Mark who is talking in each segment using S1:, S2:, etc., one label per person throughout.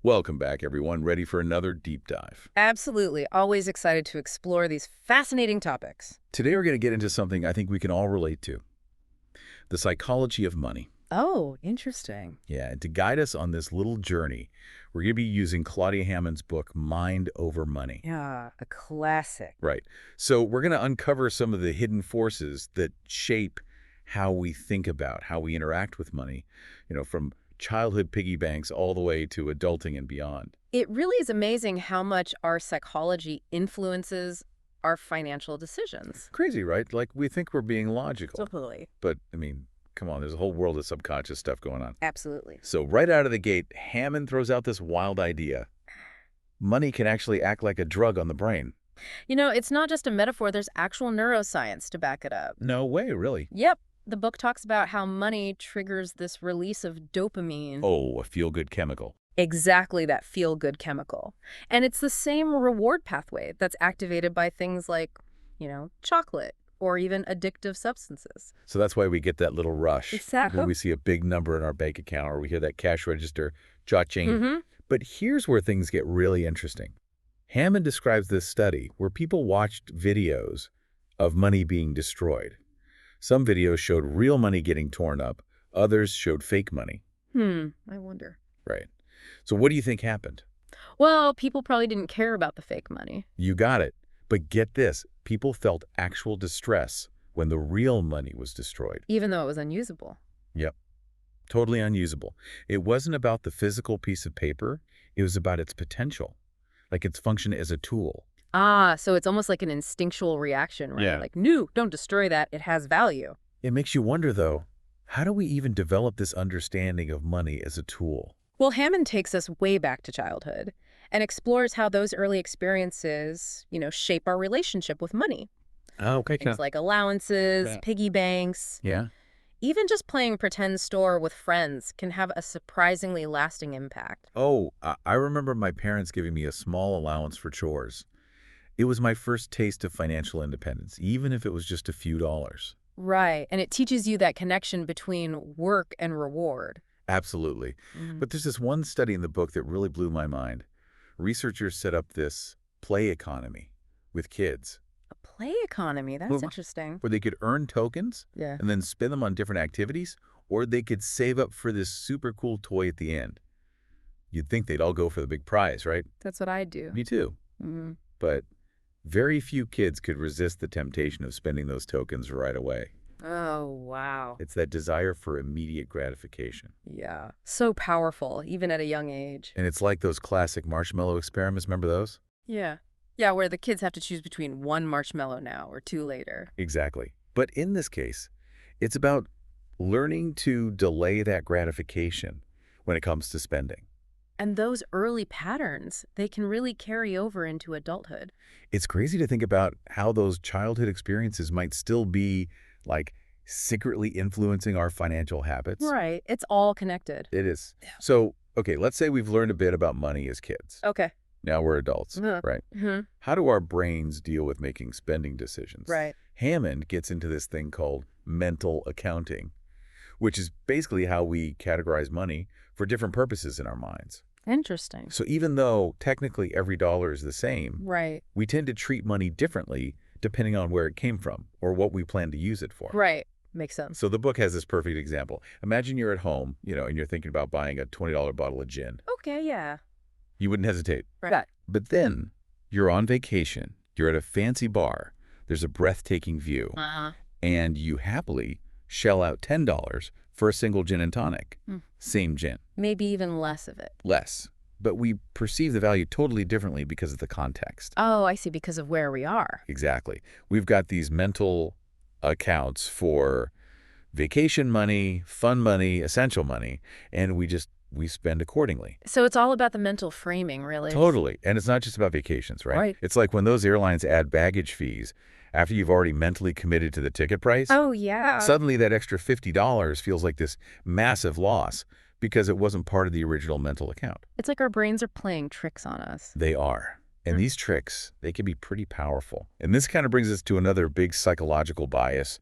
S1: Welcome back, everyone. Ready for another deep dive.
S2: Absolutely. Always excited to explore these fascinating topics.
S1: Today, we're going to get into something I think we can all relate to, the psychology of money.
S2: Oh, interesting.
S1: Yeah, and to guide us on this little journey, we're going to be using Claudia Hammond's book, Mind Over Money.
S2: Yeah, a classic.
S1: Right. So we're going to uncover some of the hidden forces that shape how we think about, how we interact with money, from childhood piggy banks all the way to adulting and beyond.
S2: It really is amazing how much our psychology influences our financial decisions.
S1: Crazy, right? Like, we think we're being logical.
S2: Totally.
S1: But, come on, there's a whole world of subconscious stuff going on.
S2: Absolutely.
S1: So right out of the gate, Hammond throws out this wild idea. Money can actually act like a drug on the brain.
S2: It's not just a metaphor. There's actual neuroscience to back it up.
S1: No way, really.
S2: Yep. The book talks about how money triggers this release of dopamine.
S1: Oh, a feel-good chemical.
S2: Exactly, that feel-good chemical. And it's the same reward pathway that's activated by things like, chocolate or even addictive substances.
S1: So that's why we get that little rush
S2: Exactly.
S1: when we see a big number in our bank account or we hear that cash register cha-ching. But here's where things get really interesting. Hammond describes this study where people watched videos of money being destroyed. Some videos showed real money getting torn up. Others showed fake money.
S2: I wonder.
S1: Right. So what do you think happened?
S2: Well, people probably didn't care about the fake money.
S1: You got it. But get this, people felt actual distress when the real money was destroyed.
S2: Even though it was unusable.
S1: Yep. Totally unusable. It wasn't about the physical piece of paper. It was about its potential, like its function as a tool.
S2: Ah, so it's almost like an instinctual reaction, right?
S1: Yeah.
S2: Like, no, don't destroy that. It has value.
S1: It makes you wonder, though, how do we even develop this understanding of money as a tool?
S2: Well, Hammond takes us way back to childhood and explores how those early experiences, shape our relationship with money.
S1: Oh, okay.
S2: Things like allowances,
S1: Yeah.
S2: piggy banks.
S1: Yeah.
S2: Even just playing pretend store with friends can have a surprisingly lasting impact.
S1: Oh, I remember my parents giving me a small allowance for chores. It was my first taste of financial independence, even if it was just a few dollars.
S2: Right, and it teaches you that connection between work and reward.
S1: Absolutely. But there's this one study in the book that really blew my mind. Researchers set up this play economy with kids
S2: A play economy, that's
S1: Well,
S2: interesting.
S1: where they could earn tokens
S2: Yeah.
S1: and then spend them on different activities, or they could save up for this super cool toy at the end. You'd think they'd all go for the big prize, right?
S2: That's what I do.
S1: Me too.
S2: Mm.
S1: But very few kids could resist the temptation of spending those tokens right away.
S2: Oh, wow.
S1: It's that desire for immediate gratification.
S2: Yeah. So powerful, even at a young age.
S1: And it's like those classic marshmallow experiments. Remember those?
S2: Yeah. Yeah, where the kids have to choose between one marshmallow now or two later.
S1: Exactly. But in this case, it's about learning to delay that gratification when it comes to spending.
S2: And those early patterns, they can really carry over into adulthood.
S1: It's crazy to think about how those childhood experiences might still be, like, secretly influencing our financial habits.
S2: Right. It's all connected.
S1: It is. So, okay, let's say we've learned a bit about money as kids.
S2: Okay.
S1: Now we're adults, right?
S2: Mm-hmm.
S1: How do our brains deal with making spending decisions?
S2: Right.
S1: Hammond gets into this thing called mental accounting, which is basically how we categorize money for different purposes in our minds.
S2: Interesting.
S1: So even though technically every dollar is the same,
S2: Right.
S1: we tend to treat money differently depending on where it came from or what we plan to use it for.
S2: Right. Makes sense.
S1: So the book has this perfect example. Imagine you're at home, and you're thinking about buying a $20 bottle of gin.
S2: Okay, yeah.
S1: You wouldn't hesitate.
S2: Right.
S1: But then you're on vacation, you're at a fancy bar, there's a breathtaking view,
S2: Uh-huh.
S1: and you happily shell out $10 for a single gin and tonic. Same gin.
S2: Maybe even less of it.
S1: Less. But we perceive the value totally differently because of the context.
S2: Oh, I see, because of where we are.
S1: Exactly. We've got these mental accounts for vacation money, fun money, essential money, and we spend accordingly.
S2: So it's all about the mental framing, really.
S1: Totally. And it's not just about vacations, right?
S2: Right.
S1: It's like when those airlines add baggage fees after you've already mentally committed to the ticket price.
S2: Oh, yeah.
S1: Suddenly that extra $50 feels like this massive loss because it wasn't part of the original mental account.
S2: It's like our brains are playing tricks on us.
S1: They are. And these tricks, they can be pretty powerful. And this kind of brings us to another big psychological bias,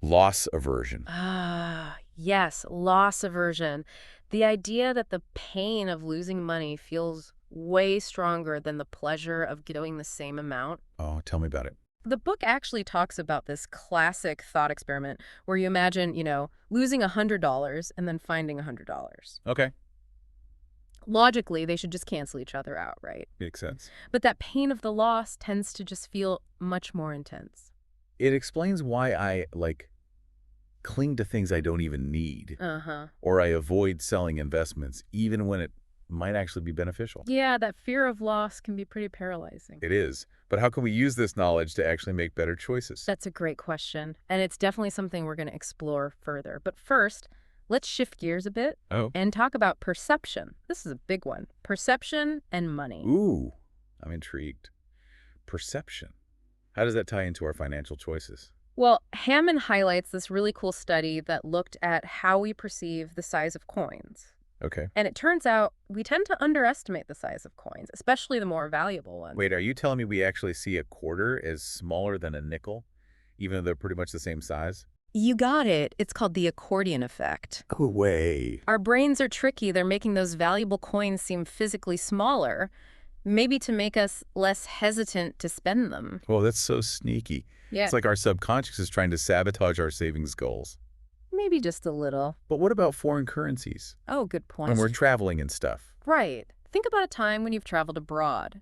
S1: loss aversion.
S2: Ah, yes, loss aversion. The idea that the pain of losing money feels way stronger than the pleasure of doing the same amount.
S1: Oh, tell me about it.
S2: The book actually talks about this classic thought experiment where you imagine, losing $100 and then finding $100.
S1: Okay.
S2: Logically, they should just cancel each other out, right?
S1: Makes sense.
S2: But that pain of the loss tends to just feel much more intense.
S1: It explains why I, cling to things I don't even need.
S2: Uh-huh.
S1: Or I avoid selling investments, even when it might actually be beneficial.
S2: Yeah, that fear of loss can be pretty paralyzing.
S1: It is. But how can we use this knowledge to actually make better choices?
S2: That's a great question, and it's definitely something we're going to explore further. But first, let's shift gears a bit and talk about perception. This is a big one. Perception and money.
S1: Ooh, I'm intrigued. Perception. How does that tie into our financial choices?
S2: Well, Hammond highlights this really cool study that looked at how we perceive the size of coins.
S1: Okay.
S2: And it turns out we tend to underestimate the size of coins, especially the more valuable ones.
S1: Wait, are you telling me we actually see a quarter as smaller than a nickel, even though they're pretty much the same size?
S2: You got it. It's called the accordion effect.
S1: Oh, way.
S2: Our brains are tricky. They're making those valuable coins seem physically smaller, maybe to make us less hesitant to spend them.
S1: Well, that's so sneaky.
S2: Yeah.
S1: It's like our subconscious is trying to sabotage our savings goals.
S2: Maybe just a little.
S1: But what about foreign currencies?
S2: Oh, good point.
S1: When we're traveling and stuff.
S2: Right. Think about a time when you've traveled abroad.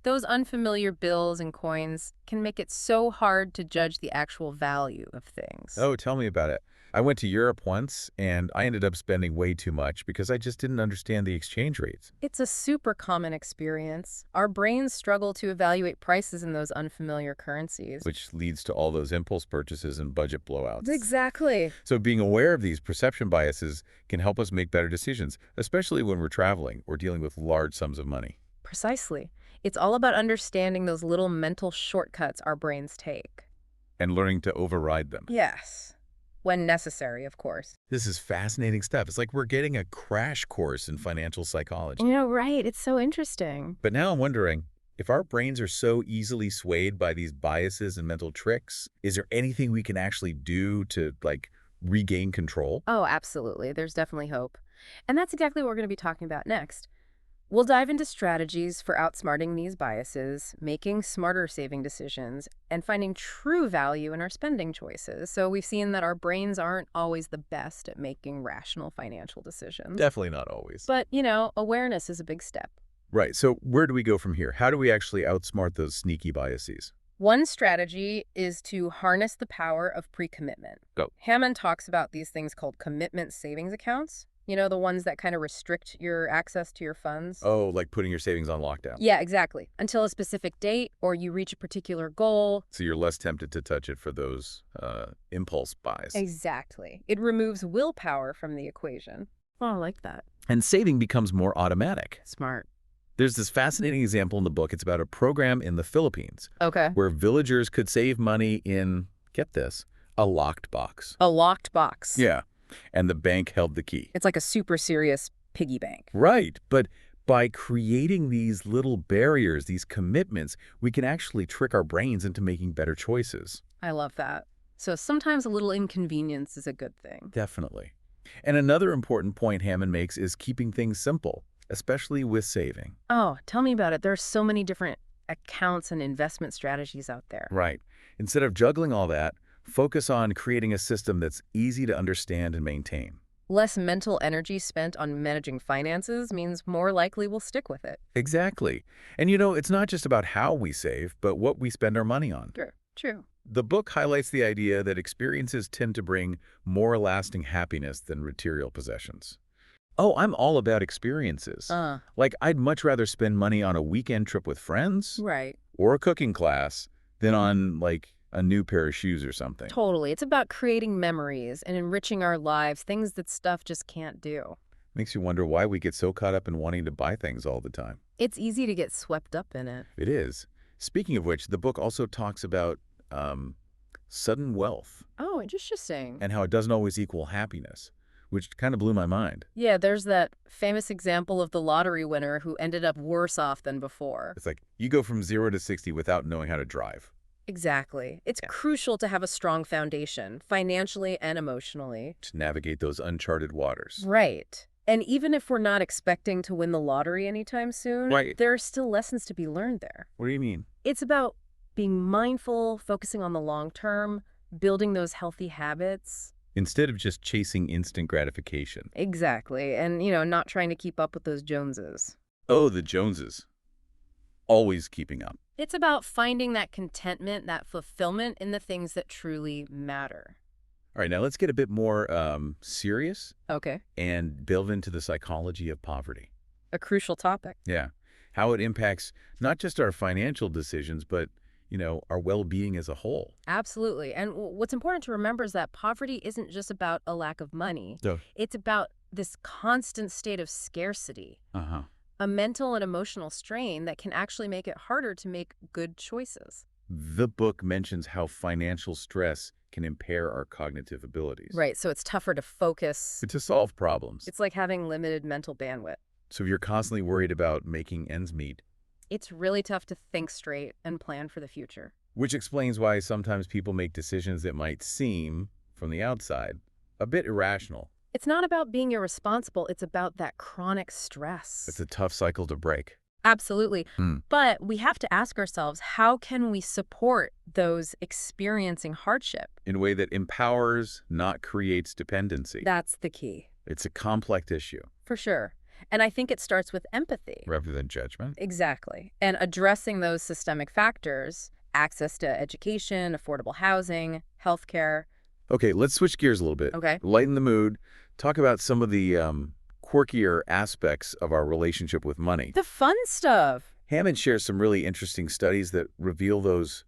S2: Those unfamiliar bills and coins can make it so hard to judge the actual value of things.
S1: Oh, tell me about it. I went to Europe once, and I ended up spending way too much because I just didn't understand the exchange rates.
S2: It's a super common experience. Our brains struggle to evaluate prices in those unfamiliar currencies.
S1: Which leads to all those impulse purchases and budget blowouts.
S2: Exactly.
S1: So being aware of these perception biases can help us make better decisions, especially when we're traveling or dealing with large sums of money.
S2: Precisely. It's all about understanding those little mental shortcuts our brains take.
S1: And learning to override them.
S2: Yes. When necessary, of course.
S1: This is fascinating stuff. It's like we're getting a crash course in financial psychology.
S2: Right. It's so interesting.
S1: But now I'm wondering, if our brains are so easily swayed by these biases and mental tricks, is there anything we can actually do to, regain control?
S2: Oh, absolutely. There's definitely hope. And that's exactly what we're going to be talking about next. We'll dive into strategies for outsmarting these biases, making smarter saving decisions, and finding true value in our spending choices. So we've seen that our brains aren't always the best at making rational financial decisions.
S1: Definitely not always.
S2: But, awareness is a big step.
S1: Right. So where do we go from here? How do we actually outsmart those sneaky biases?
S2: One strategy is to harness the power of pre-commitment.
S1: Go.
S2: Hammond talks about these things called commitment savings accounts. The ones that kind of restrict your access to your funds.
S1: Oh, like putting your savings on lockdown.
S2: Yeah, exactly. Until a specific date or you reach a particular goal.
S1: So you're less tempted to touch it for those impulse buys.
S2: Exactly. It removes willpower from the equation. Oh, I like that.
S1: And saving becomes more automatic.
S2: Smart.
S1: There's this fascinating example in the book. It's about a program in the Philippines.
S2: Okay.
S1: Where villagers could save money in, get this, a locked box.
S2: A locked box.
S1: Yeah. And the bank held the key.
S2: It's like a super serious piggy bank.
S1: Right. But by creating these little barriers, these commitments, we can actually trick our brains into making better choices.
S2: I love that. So sometimes a little inconvenience is a good thing.
S1: Definitely. And another important point Hammond makes is keeping things simple, especially with saving.
S2: Oh, tell me about it. There are so many different accounts and investment strategies out there.
S1: Right. Instead of juggling all that, focus on creating a system that's easy to understand and maintain.
S2: Less mental energy spent on managing finances means more likely we'll stick with it.
S1: Exactly. And it's not just about how we save, but what we spend our money on.
S2: True.
S1: The book highlights the idea that experiences tend to bring more lasting happiness than material possessions. Oh, I'm all about experiences. I'd much rather spend money on a weekend trip with friends.
S2: Right.
S1: Or a cooking class than on, a new pair of shoes or something.
S2: Totally. It's about creating memories and enriching our lives, things that stuff just can't do.
S1: Makes you wonder why we get so caught up in wanting to buy things all the time.
S2: It's easy to get swept up in it.
S1: It is. Speaking of which, the book also talks about sudden wealth.
S2: Oh, interesting.
S1: And how it doesn't always equal happiness, which kind of blew my mind.
S2: Yeah, there's that famous example of the lottery winner who ended up worse off than before.
S1: It's like you go from 0 to 60 without knowing how to drive.
S2: Exactly. It's crucial to have a strong foundation, financially and emotionally.
S1: To navigate those uncharted waters.
S2: Right. And even if we're not expecting to win the lottery anytime soon,
S1: Right.
S2: there are still lessons to be learned there.
S1: What do you mean?
S2: It's about being mindful, focusing on the long term, building those healthy habits.
S1: Instead of just chasing instant gratification.
S2: Exactly. And, not trying to keep up with those Joneses.
S1: Oh, the Joneses. Always keeping up.
S2: It's about finding that contentment, that fulfillment in the things that truly matter.
S1: All right, now let's get a bit more serious
S2: Okay.
S1: and delve into the psychology of poverty.
S2: A crucial topic.
S1: Yeah. How it impacts not just our financial decisions, but, our well-being as a whole.
S2: Absolutely. And what's important to remember is that poverty isn't just about a lack of money.
S1: So,
S2: It's about this constant state of scarcity,
S1: uh-huh.
S2: a mental and emotional strain that can actually make it harder to make good choices.
S1: The book mentions how financial stress can impair our cognitive abilities.
S2: Right. So it's tougher to focus.
S1: To solve problems.
S2: It's like having limited mental bandwidth.
S1: So if you're constantly worried about making ends meet,
S2: It's really tough to think straight and plan for the future.
S1: which explains why sometimes people make decisions that might seem, from the outside, a bit irrational.
S2: It's not about being irresponsible. It's about that chronic stress.
S1: It's a tough cycle to break.
S2: Absolutely.
S1: Hmm.
S2: But we have to ask ourselves, how can we support those experiencing hardship?
S1: In a way that empowers, not creates dependency.
S2: That's the key.
S1: It's a complex issue.
S2: For sure. And I think it starts with empathy.
S1: Rather than judgment.
S2: Exactly. And addressing those systemic factors, access to education, affordable housing, healthcare.
S1: Okay, let's switch gears a little bit.
S2: Okay.
S1: Lighten the mood. Talk about some of the quirkier aspects of our relationship with money.
S2: The fun stuff.
S1: Hammond shares some really interesting studies that reveal those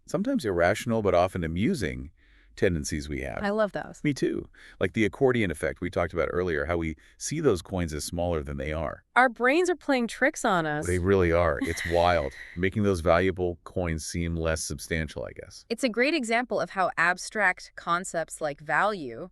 S1: sometimes irrational but often amusing tendencies we have.
S2: I love those.
S1: Me too. Like the accordion effect we talked about earlier, how we see those coins as smaller than they are.
S2: Our brains are playing tricks on us.
S1: They really are. It's wild, making those valuable coins seem less substantial, I guess.
S2: It's a great example of how abstract concepts like value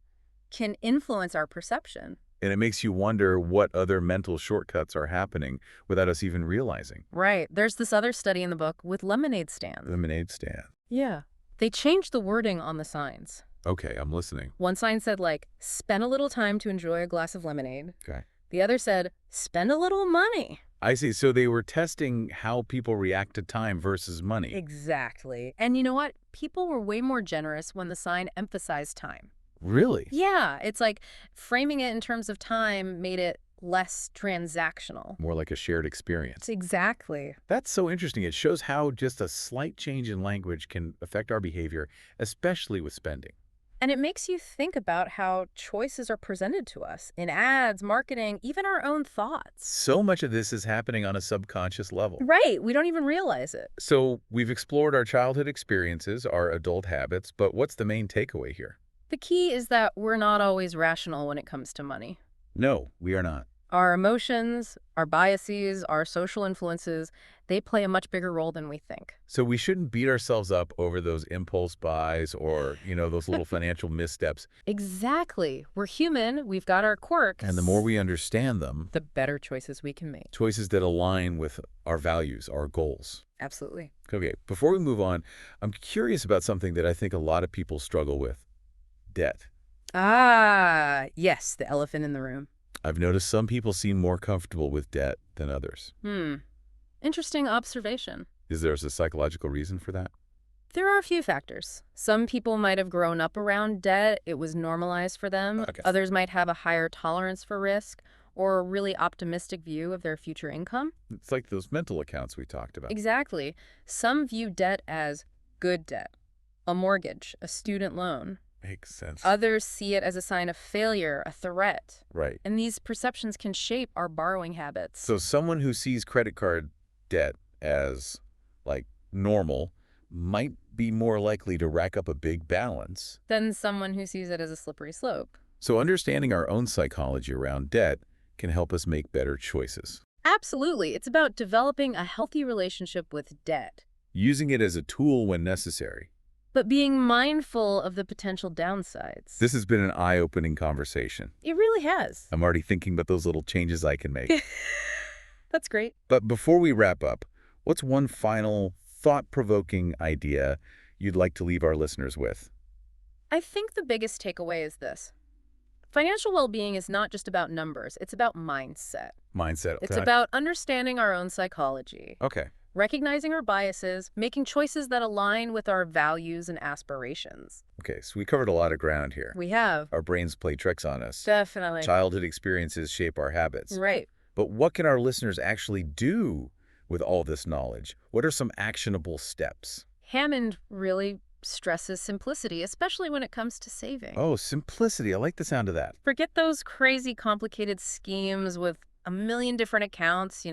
S2: can influence our perception.
S1: And it makes you wonder what other mental shortcuts are happening without us even realizing.
S2: Right. There's this other study in the book with lemonade stands.
S1: Lemonade stand.
S2: Yeah. They changed the wording on the signs.
S1: Okay, I'm listening.
S2: One sign said, spend a little time to enjoy a glass of lemonade.
S1: Okay.
S2: The other said, spend a little money.
S1: I see. So they were testing how people react to time versus money.
S2: Exactly. And you know what? People were way more generous when the sign emphasized time.
S1: Really?
S2: Yeah. It's like framing it in terms of time made it less transactional.
S1: More like a shared experience.
S2: Exactly.
S1: That's so interesting. It shows how just a slight change in language can affect our behavior, especially with spending.
S2: And it makes you think about how choices are presented to us in ads, marketing, even our own thoughts.
S1: So much of this is happening on a subconscious level.
S2: Right. We don't even realize it.
S1: So we've explored our childhood experiences, our adult habits, but what's the main takeaway here?
S2: The key is that we're not always rational when it comes to money.
S1: No, we are not.
S2: Our emotions, our biases, our social influences, they play a much bigger role than we think.
S1: So we shouldn't beat ourselves up over those impulse buys or, those little financial missteps.
S2: Exactly. We're human. We've got our quirks.
S1: And the more we understand them,
S2: the better choices we can make.
S1: choices that align with our values, our goals.
S2: Absolutely.
S1: Okay, before we move on, I'm curious about something that I think a lot of people struggle with. Debt.
S2: Ah, yes, the elephant in the room.
S1: I've noticed some people seem more comfortable with debt than others.
S2: Interesting observation.
S1: Is there a psychological reason for that?
S2: There are a few factors. Some people might have grown up around debt. It was normalized for them.
S1: Okay.
S2: Others might have a higher tolerance for risk or a really optimistic view of their future income.
S1: It's like those mental accounts we talked about.
S2: Exactly. Some view debt as good debt, a mortgage, a student loan.
S1: Makes sense.
S2: Others see it as a sign of failure, a threat.
S1: Right.
S2: And these perceptions can shape our borrowing habits.
S1: So someone who sees credit card debt as, normal might be more likely to rack up a big balance.
S2: Than someone who sees it as a slippery slope.
S1: So understanding our own psychology around debt can help us make better choices.
S2: Absolutely. It's about developing a healthy relationship with debt,
S1: Using it as a tool when necessary.
S2: but being mindful of the potential downsides.
S1: This has been an eye-opening conversation.
S2: It really has.
S1: I'm already thinking about those little changes I can make.
S2: That's great.
S1: But before we wrap up, what's one final thought-provoking idea you'd like to leave our listeners with?
S2: I think the biggest takeaway is this. Financial well-being is not just about numbers. It's about mindset.
S1: Mindset.
S2: It's about understanding our own psychology,
S1: Okay.
S2: recognizing our biases, making choices that align with our values and aspirations.
S1: Okay, so we covered a lot of ground here.
S2: We have.
S1: Our brains play tricks on us.
S2: Definitely.
S1: Childhood experiences shape our habits.
S2: Right.
S1: But what can our listeners actually do with all this knowledge? What are some actionable steps?
S2: Hammond really stresses simplicity, especially when it comes to saving.
S1: Oh, simplicity. I like the sound of that.
S2: Forget those crazy complicated schemes with a million different accounts.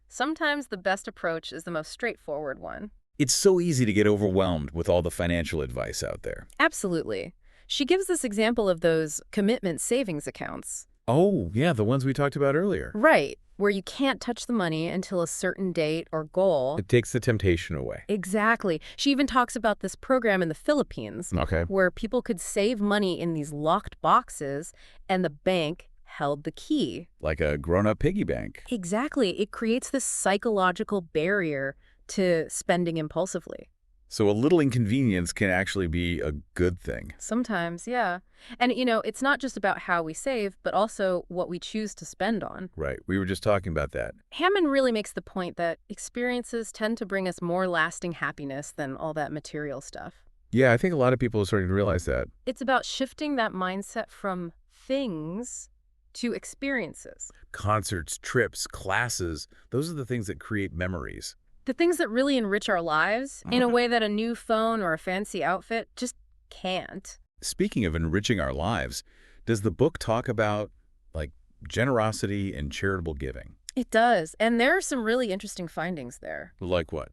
S2: Sometimes the best approach is the most straightforward one.
S1: It's so easy to get overwhelmed with all the financial advice out there.
S2: Absolutely. She gives this example of those commitment savings accounts.
S1: Oh, yeah, the ones we talked about earlier.
S2: Right, where you can't touch the money until a certain date or goal.
S1: It takes the temptation away.
S2: Exactly. She even talks about this program in the Philippines
S1: Okay.
S2: where people could save money in these locked boxes and the bank held the key.
S1: Like a grown-up piggy bank.
S2: Exactly. It creates this psychological barrier to spending impulsively.
S1: So a little inconvenience can actually be a good thing.
S2: Sometimes, yeah. And, it's not just about how we save, but also what we choose to spend on.
S1: Right. We were just talking about that.
S2: Hammond really makes the point that experiences tend to bring us more lasting happiness than all that material stuff.
S1: Yeah, I think a lot of people are starting to realize that.
S2: It's about shifting that mindset from things to experiences.
S1: Concerts, trips, classes, those are the things that create memories.
S2: The things that really enrich our lives in a way that a new phone or a fancy outfit just can't.
S1: Speaking of enriching our lives, does the book talk about, like, generosity and charitable giving?
S2: It does. And there are some really interesting findings there.
S1: Like what?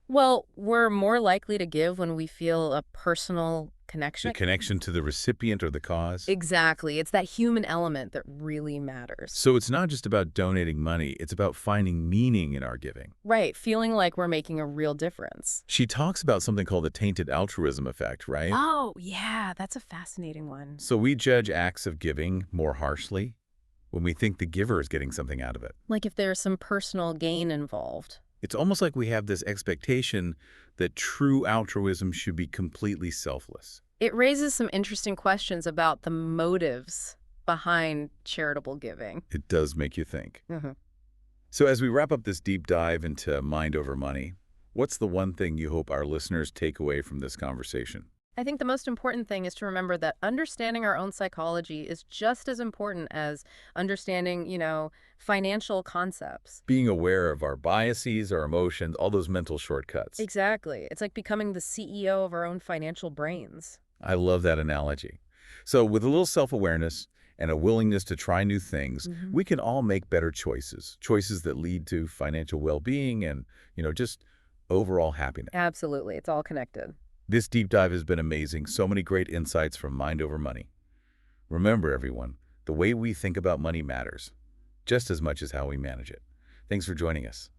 S2: Well, we're more likely to give when we feel a personal connection.
S1: The connection to the recipient or the cause?
S2: Exactly. It's that human element that really matters.
S1: So it's not just about donating money, it's about finding meaning in our giving.
S2: Right. Feeling like we're making a real difference.
S1: She talks about something called the tainted altruism effect, right?
S2: Oh, yeah. That's a fascinating one.
S1: So we judge acts of giving more harshly when we think the giver is getting something out of it.
S2: Like if there's some personal gain involved.
S1: It's almost like we have this expectation that true altruism should be completely selfless.
S2: It raises some interesting questions about the motives behind charitable giving.
S1: It does make you think.
S2: Mm-hmm.
S1: So as we wrap up this deep dive into mind over money, what's the one thing you hope our listeners take away from this conversation?
S2: I think the most important thing is to remember that understanding our own psychology is just as important as understanding, financial concepts.
S1: Being aware of our biases, our emotions, all those mental shortcuts.
S2: Exactly. It's like becoming the CEO of our own financial brains.
S1: I love that analogy. So with a little self-awareness and a willingness to try new things, we can all make better choices. Choices that lead to financial well-being and, just overall happiness.
S2: Absolutely. It's all connected.
S1: This deep dive has been amazing. So many great insights from Mind Over Money. Remember, everyone, the way we think about money matters just as much as how we manage it. Thanks for joining us.